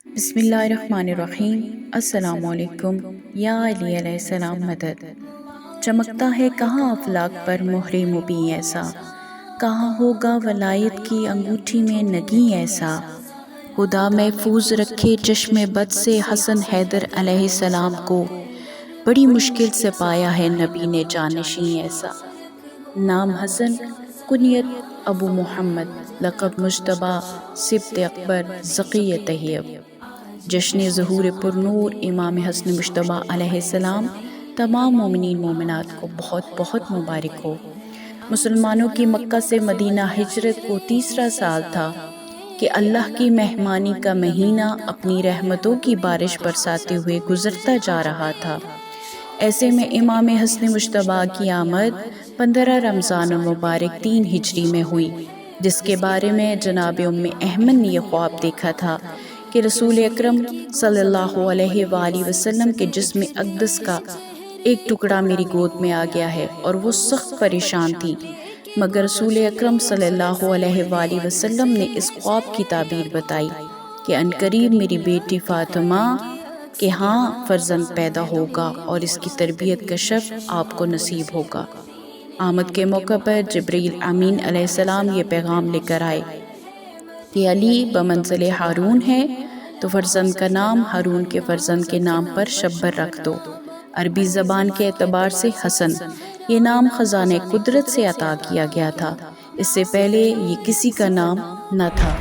بسم اللہ الرحمن الرحیم۔ السلام علیکم۔ یا علی علیہ السلام مدد۔ چمکتا ہے کہاں افلاک پر مہر مبیں ایسا، کہاں ہوگا ولایت کی انگوٹھی میں نگیں ایسا۔ خدا محفوظ رکھے چشم بد سے حسن حیدر علیہ السلام کو، بڑی مشکل سے پایا ہے نبی نے جانشیں ایسا۔ نام حسن، کنیت ابو محمد، لقب مجتبیٰ، سبط اکبر، ذقی طیب۔ جشن ظہور پرنور امام حسن مجتبیٰ علیہ السلام تمام مومنین مومنات کو بہت بہت مبارک ہو۔ مسلمانوں کی مکہ سے مدینہ ہجرت کو تیسرا سال تھا کہ اللہ کی مہمانی کا مہینہ اپنی رحمتوں کی بارش برساتے ہوئے گزرتا جا رہا تھا۔ ایسے میں امام حسن مجتبیٰ کی آمد 15 رمضان المبارک 3 ہجری میں ہوئی، جس کے بارے میں جناب ام احمد نے یہ خواب دیکھا تھا کہ رسول اکرم صلی اللہ علیہ وآلہ وسلم کے جسم اقدس کا ایک ٹکڑا میری گود میں آ گیا ہے، اور وہ سخت پریشان تھی، مگر رسول اکرم صلی اللہ علیہ وآلہ وسلم نے اس خواب کی تعبیر بتائی کہ عنقریب میری بیٹی فاطمہ کے ہاں فرزند پیدا ہوگا اور اس کی تربیت کا شرف آپ کو نصیب ہوگا۔ آمد کے موقع پر جبریل امین علیہ السلام یہ پیغام لے کر آئے کہ علی بمنزل ہارون ہے، تو فرزند کا نام ہارون کے فرزند کے نام پر شبر رکھ دو۔ عربی زبان کے اعتبار سے حسن یہ نام خزانہ قدرت سے عطا کیا گیا تھا، اس سے پہلے یہ کسی کا نام نہ تھا۔